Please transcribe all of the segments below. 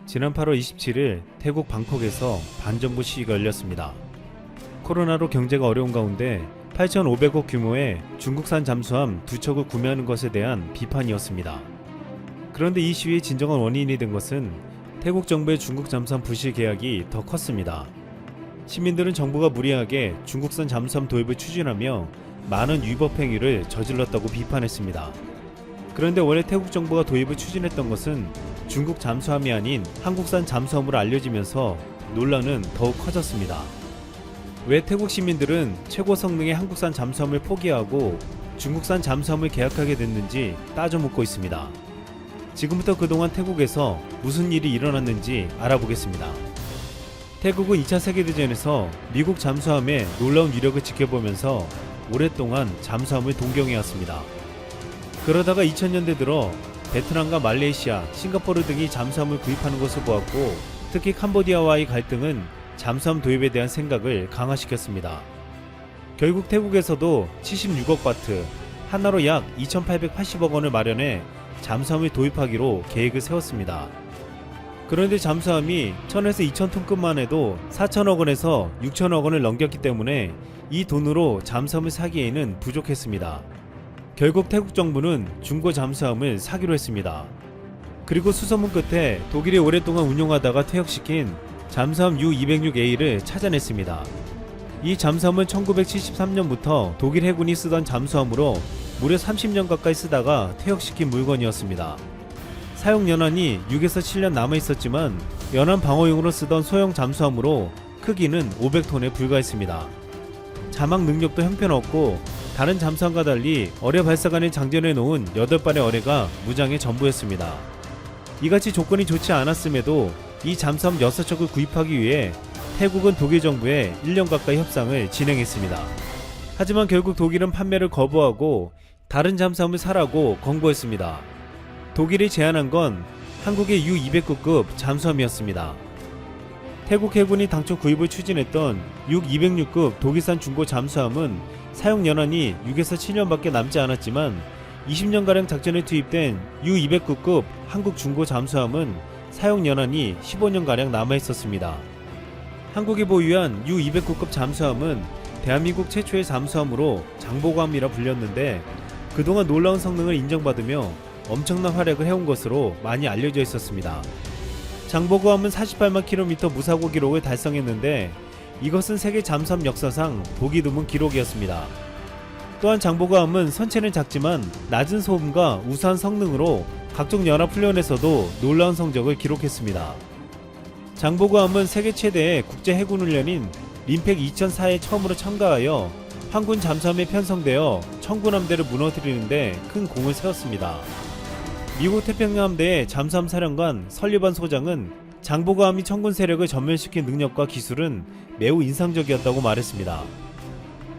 지난 8월 27일 태국 방콕에서 반정부 시위가 열렸습니다. 코로나로 경제가 어려운 가운데 8,500억 규모의 중국산 잠수함 2척을 구매하는 것에 대한 비판이었습니다. 그런데 이 시위의 진정한 원인이 된 것은 태국 정부의 중국 잠수함 부실 계약이 더 컸습니다. 시민들은 정부가 무리하게 중국산 잠수함 도입을 추진하며 많은 위법 행위를 저질렀다고 비판했습니다. 그런데 원래 태국 정부가 도입을 추진했던 것은 중국 잠수함이 아닌 한국산 잠수함으로 알려지면서 논란은 더욱 커졌습니다. 왜 태국 시민들은 최고 성능의 한국산 잠수함을 포기하고 중국산 잠수함을 계약하게 됐는지 따져 묻고 있습니다. 지금부터 그동안 태국에서 무슨 일이 일어났는지 알아보겠습니다. 태국은 2차 세계대전에서 미국 잠수함의 놀라운 위력을 지켜보면서 오랫동안 잠수함을 동경해왔습니다. 그러다가 2000년대 들어 베트남과 말레이시아, 싱가포르 등이 잠수함을 구입하는 것을 보았고, 특히 캄보디아와의 갈등은 잠수함 도입에 대한 생각을 강화시켰습니다. 결국 태국에서도 76억 바트, 하나로 약 2,880억 원을 마련해 잠수함을 도입하기로 계획을 세웠습니다. 그런데 잠수함이 1000에서 2000톤급만 해도 4천억 원에서 6천억 원을 넘겼기 때문에 이 돈으로 잠수함을 사기에는 부족했습니다. 결국 태국 정부는 중고 잠수함을 사기로 했습니다. 그리고 수소문 끝에 독일이 오랫동안 운용하다가 퇴역시킨 잠수함 U-206A를 찾아냈습니다. 이 잠수함은 1973년부터 독일 해군이 쓰던 잠수함으로 무려 30년 가까이 쓰다가 퇴역시킨 물건이었습니다. 사용 연한이 6에서 7년 남아있었지만 연안 방어용으로 쓰던 소형 잠수함으로 크기는 500톤에 불과했습니다. 자막 능력도 형편없고 다른 잠수함과 달리 어뢰 발사관에 장전해 놓은 8발의 어뢰가 무장의 전부였습니다. 이같이 조건이 좋지 않았음에도 이 잠수함 6척을 구입하기 위해 태국은 독일 정부에 1년 가까이 협상을 진행했습니다. 하지만 결국 독일은 판매를 거부하고 다른 잠수함을 사라고 권고했습니다. 독일이 제안한 건 한국의 U-209급 잠수함이었습니다. 태국 해군이 당초 구입을 추진했던 U-206급 독일산 중고 잠수함은 사용 연한이 6에서 7년밖에 남지 않았지만 20년가량 작전에 투입된 U-209급 한국 중고 잠수함은 사용 연한이 15년가량 남아있었습니다. 한국이 보유한 U-209급 잠수함은 대한민국 최초의 잠수함으로 장보고함이라 불렸는데 그동안 놀라운 성능을 인정받으며 엄청난 활약을 해온 것으로 많이 알려져 있었습니다. 장보고함은 48만 킬로미터 무사고 기록을 달성했는데 이것은 세계 잠수함 역사상 보기 드문 기록이었습니다. 또한 장보고함은 선체는 작지만 낮은 소음과 우수한 성능으로 각종 연합훈련에서도 놀라운 성적을 기록했습니다. 장보고함은 세계 최대의 국제 해군 훈련인 림팩 2004에 처음으로 참가하여 한군 잠수함에 편성되어 청군함대를 무너뜨리는데 큰 공을 세웠습니다. 미국 태평양 함대의 잠수함 사령관 설리반 소장은 장보고함이 청군 세력을 전멸시킨 능력과 기술은 매우 인상적이었다고 말했습니다.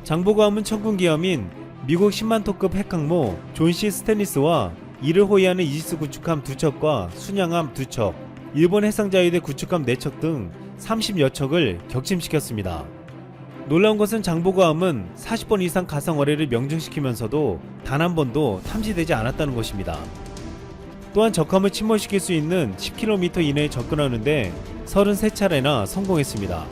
장보고함은 청군 기함인 미국 10만톤급 핵항모 존 C 스탠리스와 이를 호위하는 이지스 구축함 2척과 순양함 2척, 일본 해상자위대 구축함 4척 등 30여 척을 격침시켰습니다. 놀라운 것은 장보고함은 40번 이상 가상 어뢰를 명중시키면서도 단 한 번도 탐지되지 않았다는 것입니다. 또한 적함을 침몰시킬 수 있는 10km 이내에 접근하는데 33차례나 성공했습니다.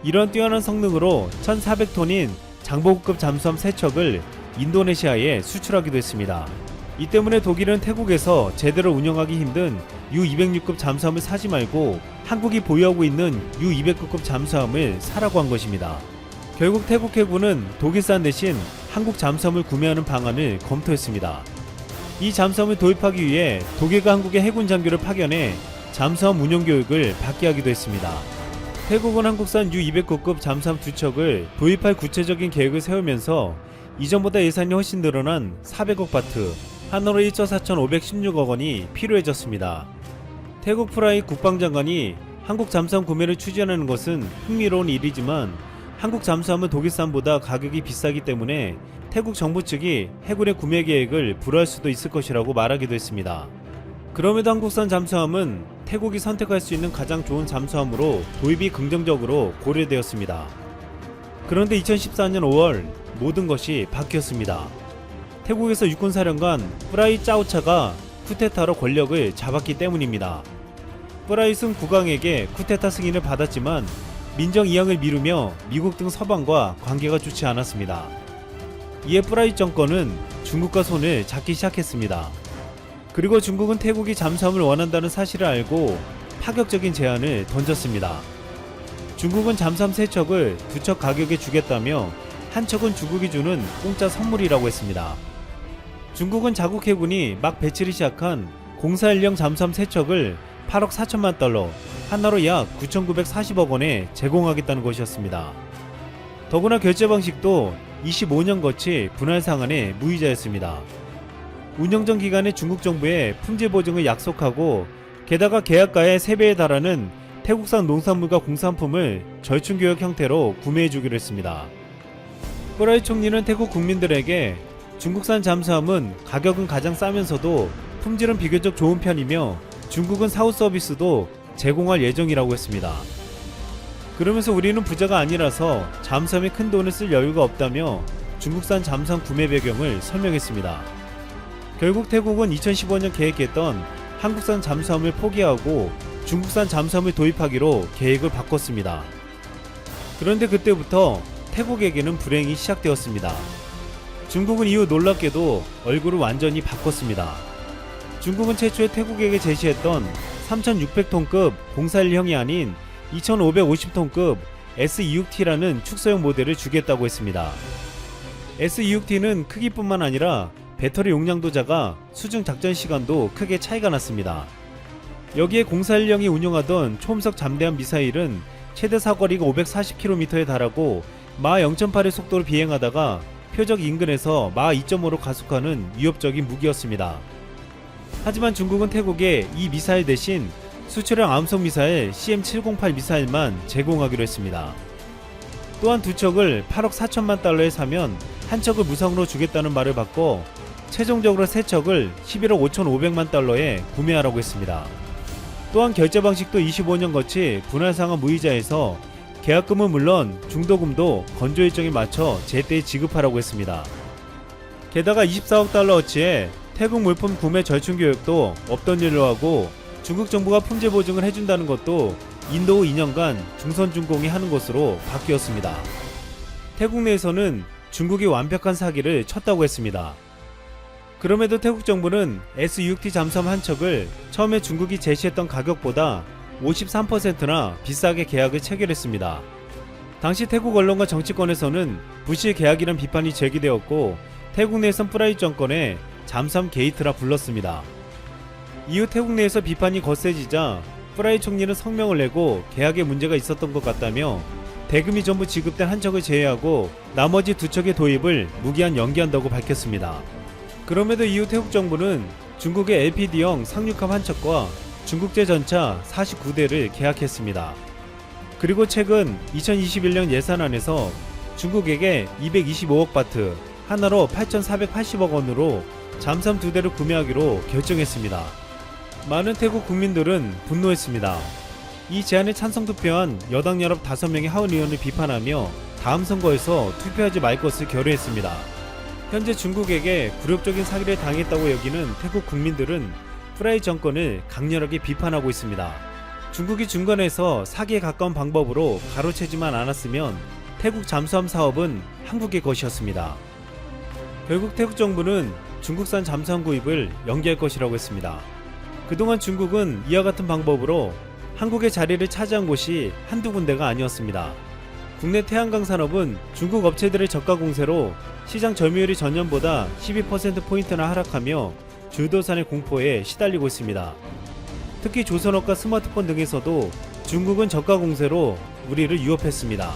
이러한 뛰어난 성능으로 1400톤인 장보고급 잠수함 3척을 인도네시아에 수출하기도 했습니다. 이 때문에 독일은 태국에서 제대로 운영하기 힘든 U-206급 잠수함을 사지 말고 한국이 보유하고 있는 U-209급 잠수함을 사라고 한 것입니다. 결국 태국 해군은 독일산 대신 한국 잠수함을 구매하는 방안을 검토했습니다. 이 잠수함을 도입하기 위해 독일과 한국의 해군 장교를 파견해 잠수함 운용 교육을 받게 하기도 했습니다. 태국은 한국산 U-209급 잠수함 2척을 도입할 구체적인 계획을 세우면서 이전보다 예산이 훨씬 늘어난 400억 바트, 한화로 1조 4,516억 원이 필요해졌습니다. 태국 프라이 국방장관이 한국 잠수함 구매를 추진하는 것은 흥미로운 일이지만 한국 잠수함은 독일산보다 가격이 비싸기 때문에 태국 정부 측이 해군의 구매 계획을 불허할 수도 있을 것이라고 말하기도 했습니다. 그럼에도 한국산 잠수함은 태국이 선택할 수 있는 가장 좋은 잠수함으로 도입이 긍정적으로 고려되었습니다. 그런데 2014년 5월 모든 것이 바뀌었습니다. 태국에서 육군사령관 프라이 짜오차가 쿠데타로 권력을 잡았기 때문입니다. 뿌라이순 국왕에게 쿠데타 승인을 받았지만 민정 이양을 미루며 미국 등 서방과 관계가 좋지 않았습니다. 이에 뿌라이 정권은 중국과 손을 잡기 시작했습니다. 그리고 중국은 태국이 잠수함을 원한다는 사실을 알고 파격적인 제안을 던졌습니다. 중국은 잠수함 3척을 2척 가격에 주겠다며 한 척은 중국이 주는 공짜 선물이라고 했습니다. 중국은 자국 해군이 막 배치를 시작한 0410 잠수함 3척을 8억 4천만 달러, 하나로 약 9,940억 원에 제공하겠다는 것이었습니다. 더구나 결제 방식도 25년 거치 분할 상한의 무이자였습니다. 운영전 기간에 중국 정부에 품질 보증을 약속하고 게다가 계약가의 3배에 달하는 태국산 농산물과 공산품을 절충교역 형태로 구매해주기로 했습니다. 뿌라이 총리는 태국 국민들에게 중국산 잠수함은 가격은 가장 싸면서도 품질은 비교적 좋은 편이며 중국은 사후 서비스도 제공할 예정이라고 했습니다. 그러면서 우리는 부자가 아니라서 잠수함에 큰 돈을 쓸 여유가 없다며 중국산 잠수함 구매 배경을 설명했습니다. 결국 태국은 2015년 계획했던 한국산 잠수함을 포기하고 중국산 잠수함을 도입하기로 계획을 바꿨습니다. 그런데 그때부터 태국에게는 불행이 시작되었습니다. 중국은 이후 놀랍게도 얼굴을 완전히 바꿨습니다. 중국은 최초에 태국에게 제시했던 3600톤급 041형이 아닌 2550톤급 S26T라는 축소형 모델을 주겠다고 했습니다. S26T는 크기뿐만 아니라 배터리 용량도 작아 수중 작전 시간도 크게 차이가 났습니다. 여기에 041형이 운용하던 초음속 잠대함 미사일은 최대 사거리가 540km에 달하고 마 0.8의 속도로 비행하다가 표적 인근에서 마 2.5로 가속하는 위협적인 무기였습니다. 하지만 중국은 태국에 이 미사일 대신 수출형 암속 미사일 CM708 미사일만 제공하기로 했습니다. 또한 2척을 8억 4천만 달러에 사면 한 척을 무상으로 주겠다는 말을 바꿔 최종적으로 3척을 11억 5,500만 달러에 구매하라고 했습니다. 또한 결제 방식도 25년 거치 분할상환 무이자에서 계약금은 물론 중도금도 건조 일정에 맞춰 제때에 지급하라고 했습니다. 게다가 24억 달러어치의 태국 물품 구매 절충 교육도 없던 일로 하고 중국 정부가 품질 보증을 해준다는 것도 인도 후 2년간 중선중공이 하는 것으로 바뀌었습니다. 태국 내에서는 중국이 완벽한 사기를 쳤다고 했습니다. 그럼에도 태국 정부는 S6T 잠수함 한 척을 처음에 중국이 제시했던 가격보다 53%나 비싸게 계약을 체결했습니다. 당시 태국 언론과 정치권에서는 부실 계약이란 비판이 제기되었고 태국 내에선 뿌라이 정권에 잠수함 게이트라 불렀습니다. 이후 태국 내에서 비판이 거세지자 뿌라이 총리는 성명을 내고 계약에 문제가 있었던 것 같다며 대금이 전부 지급된 한 척을 제외하고 나머지 2척의 도입을 무기한 연기한다고 밝혔습니다. 그럼에도 이후 태국 정부는 중국의 LPD형 상륙함 한 척과 중국제 전차 49대를 계약했습니다. 그리고 최근 2021년 예산안에서 중국에게 225억 바트, 하나로 8,480억 원으로 잠수함 2대를 구매하기로 결정했습니다. 많은 태국 국민들은 분노했습니다. 이 제안에 찬성 투표한 여당 연합 5명의 하원 의원을 비판하며 다음 선거에서 투표하지 말 것을 결의했습니다. 현재 중국에게 굴욕적인 사기를 당했다고 여기는 태국 국민들은 뿌라이 정권을 강렬하게 비판하고 있습니다. 중국이 중간에서 사기에 가까운 방법으로 가로채지만 않았으면 태국 잠수함 사업은 한국의 것이었습니다. 결국 태국 정부는 중국산 잠수함 구입을 연기할 것이라고 했습니다. 그동안 중국은 이와 같은 방법으로 한국의 자리를 차지한 곳이 한두 군데가 아니었습니다. 국내 태양광 산업은 중국 업체들의 저가 공세로 시장 점유율이 전년보다 12%포인트나 하락하며 주도산의 공포에 시달리고 있습니다. 특히 조선업과 스마트폰 등에서도 중국은 저가 공세로 우리를 유업했습니다.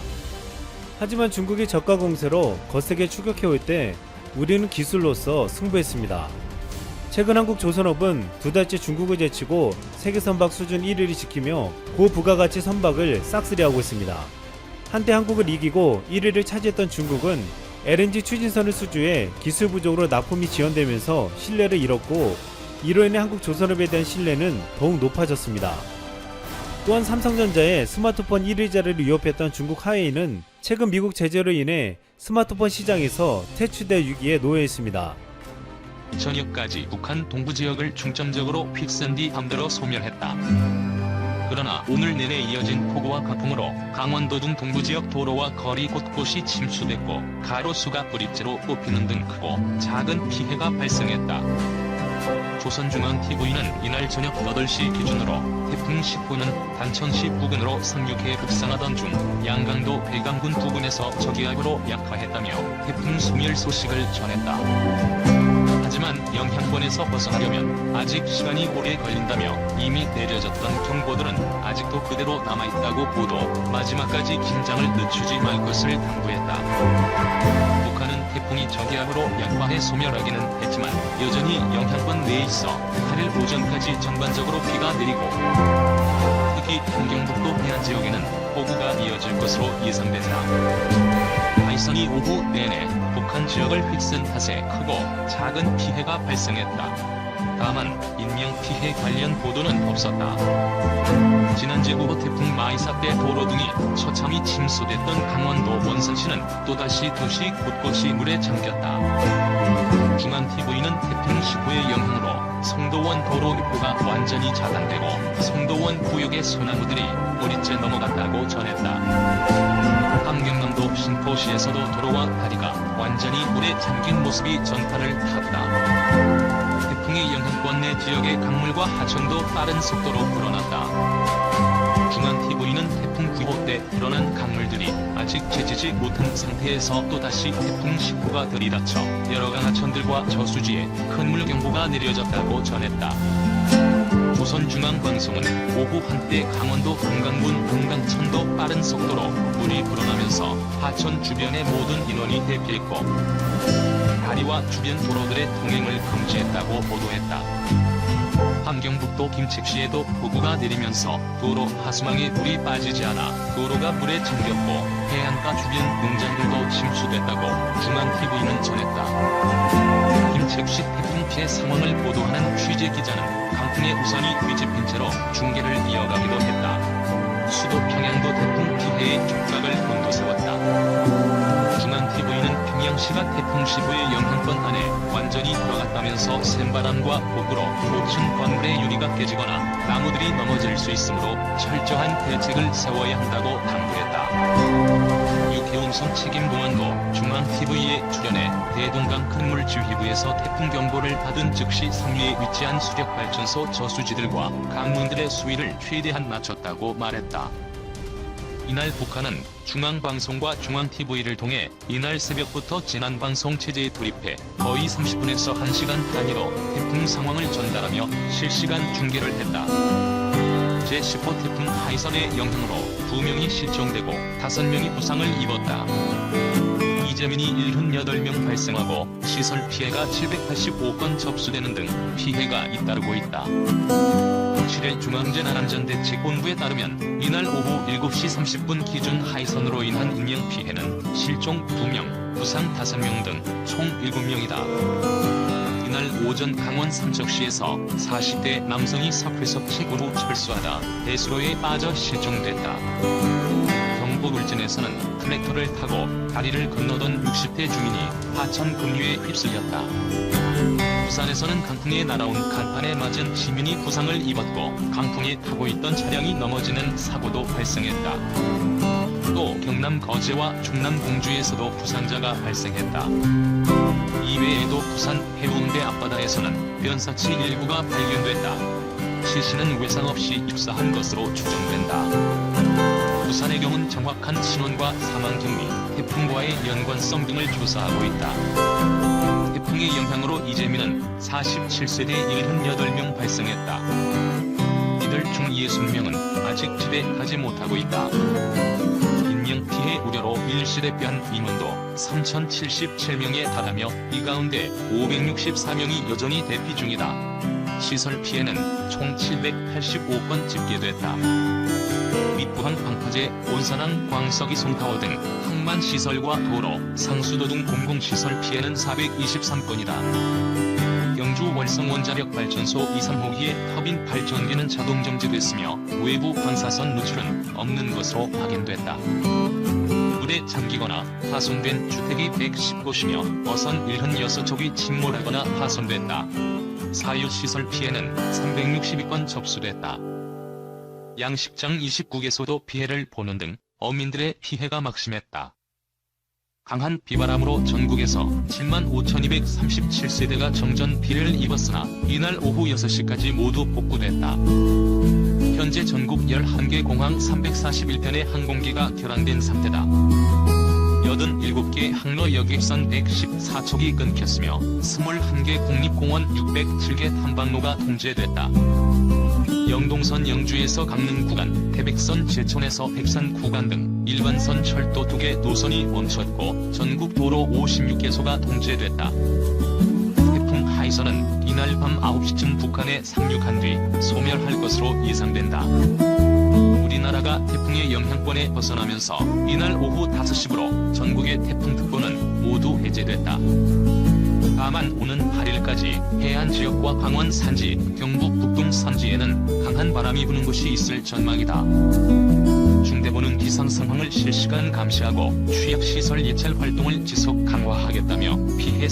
하지만 중국이 저가 공세로 거세게 추격해올 때 우리는 기술로서 승부했습니다. 최근 한국 조선업은 2달째 중국을 제치고 세계 선박 수준 1위를 지키며 고부가가치 선박을 싹쓸이하고 있습니다. 한때 한국을 이기고 1위를 차지했던 중국은 LNG 추진선을 수주해 기술 부족으로 납품이 지연되면서 신뢰를 잃었고 이로 인해 한국 조선업에 대한 신뢰는 더욱 높아졌습니다. 또한 삼성전자의 스마트폰 1위 자리를 위협했던 중국 화웨이는 최근 미국 제재로 인해 스마트폰 시장에서 퇴출될 위기에 놓여 있습니다. 저녁까지 북한 동부 지역을 중점적으로 휙쓴 뒤 밤대로 소멸했다. 그러나 오늘 내내 이어진 폭우와 강풍으로 강원도 등 동부지역 도로와 거리 곳곳이 침수됐고 가로수가 뿌리째로 뽑히는 등 크고 작은 피해가 발생했다. 조선중앙TV는 이날 저녁 8시 기준으로 태풍 10호는 단천시 부근으로 상륙해 북상하던 중 양강도 배강군 부근에서 저기압으로 약화했다며 태풍 소멸 소식을 전했다. 하지만 영향권에서 벗어나려면 아직 시간이 오래 걸린다며 이미 내려졌던 경보들은 아직도 그대로 남아있다고 보도, 마지막까지 긴장을 늦추지 말 것을 당부했다. 북한은 태풍이 저기압으로 약화해 소멸하기는 했지만 여전히 영향권 내에 있어 8일 오전까지 전반적으로 비가 내리고 특히 함경북도 해안 지역에는 폭우가 이어질 것으로 예상된다. 하이선이 오후 내내 북한 지역을 휩쓴 탓에 크고 작은 피해가 발생했다. 다만 인명피해 관련 보도는 없었다. 지난 제9호 태풍 마이사 때 도로 등이 처참히 침수됐던 강원도 원산시는 또다시 도시 곳곳이 물에 잠겼다. 중앙TV는 태풍 10호의 영향으로 성도원 도로 입구가 완전히 차단되고 성도원 구역의 소나무들이 뿌리째 넘어갔다고 전했다. 함경남도 신포시에서도 도로와 다리가 완전히 물에 잠긴 모습이 전파를 탔다. 태풍의 영향권 내 지역의 강물과 하천도 빠른 속도로 불어났다. 중앙TV는 태풍 9호 때 불어난 강물들이 아직 제지지 못한 상태에서 또다시 태풍 10호가 들이닥쳐 여러 강하천들과 저수지에 큰 물경보가 내려졌다고 전했다. 조선중앙방송은 오후 한때 강원도 금강군 금강천도 빠른 속도로 물이 불어나면서 하천 주변의 모든 인원이 대피했고 다리와 주변 도로들의 통행을 금지했다고 보도했다. 함경북도 김책시에도 폭우가 내리면서 도로 하수망에 물이 빠지지 않아 도로가 물에 잠겼고 해안가 주변 농장들도 침수됐다고 중앙TV는 전했다. 김책시 태풍 피해 상황을 보도하는 취재기자는 강풍의 우선이 뒤집힌 채로 중계를 이어가기도 했다. 수도 평양도 태풍 피해의 촉각을 곤두세웠다. 중앙TV는 평양시가 태풍 10호의 영향권 안에 완전히 들어갔다면서 샘바람과 폭우로 5층 건물의 유리가 깨지거나 나무들이 넘어질 수 있으므로 철저한 대책을 세워야 한다고 당부했다. 유해운송 책임공원도 중앙TV에 출연해 대동강 큰물지휘부에서 태풍 경보를 받은 즉시 상류에 위치한 수력발전소 저수지들과 강문들의 수위를 최대한 낮췄다고 말했다. 이날 북한은 중앙방송과 중앙TV를 통해 이날 새벽부터 재난방송 체제에 돌입해 거의 30분에서 1시간 단위로 태풍 상황을 전달하며 실시간 중계를 했다. 제10호 태풍 하이선의 영향으로 2명이 실종되고 5명이 부상을 입었다. 이재민이 78명 발생하고 시설 피해가 785건 접수되는 등 피해가 잇따르고 있다. 7일 중앙재난안전대책본부에 따르면 이날 오후 7시 30분 기준 하이선으로 인한 인명피해는 실종 2명, 부상 5명 등 총 7명이다. 이날 오전 강원 삼척시에서 40대 남성이 석회섭책으로 철수하다 배수로에 빠져 실종됐다. 경북 울진에서는 트랙터를 타고 다리를 건너던 60대 주민이 하천 급류에 휩쓸렸다. 부산에서는 강풍에 날아온 간판에 맞은 시민이 부상을 입었고 강풍에 타고 있던 차량이 넘어지는 사고도 발생했다. 또 경남 거제와 충남 공주에서도 부상자가 발생했다. 이외에도 부산 해운대 앞바다에서는 변사치 일부가 발견됐다. 시신은 외상 없이 입사한 것으로 추정된다. 부산의 경우는 정확한 신원과 사망 경위, 태풍과의 연관성 등을 조사하고 있다. 태풍의 영향으로 이재민은 47세대 78명 발생했다. 이들 중 60명은 아직 집에 가지 못하고 있다. 인명피해 우려로 일시대피한 인원도 3,077명에 달하며 이 가운데 564명이 여전히 대피 중이다. 시설 피해는 총 785건 집계됐다. 밑부항 방파제, 온산항 광석이 송타워 등 항만 시설과 도로, 상수도 등 공공시설 피해는 423건이다. 경주 월성 원자력 발전소 2, 3호기의 터빈 발전기는 자동 정지됐으며 외부 방사선 누출은 없는 것으로 확인됐다. 물에 잠기거나 파손된 주택이 110곳이며 어선 76척이 침몰하거나 파손됐다. 사유시설 피해는 362건 접수됐다. 양식장 29개소도 피해를 보는 등 어민들의 피해가 막심했다. 강한 비바람으로 전국에서 75,237세대가 정전 피해를 입었으나 이날 오후 6시까지 모두 복구됐다. 현재 전국 11개 공항 341편의 항공기가 결항된 상태다. 87개 항로 여객선 114척이 끊겼으며 21개 국립공원 607개 탐방로가 통제됐다. 영동선 영주에서 강릉 구간, 태백선 제천에서 백산 구간 등 일반선 철도 2개 노선이 멈췄고 전국 도로 56개소가 통제됐다. 태풍 하이선은 이날 밤 9시쯤 북한에 상륙한 뒤 소멸할 것으로 예상된다. 우리나라가 태풍의 영향권에 벗어나면서 이날 오후 5시부로 전국의 태풍특보는 모두 해제됐다. 다만 오는 8일까지 해안 지역과 강원 산지, 경북 북동 산지에는 강한 바람이 부는 곳이 있을 전망이다. 중대본은 기상 상황을 실시간 감시하고 취약시설 예찰 활동을 지속 강화하겠다며 피해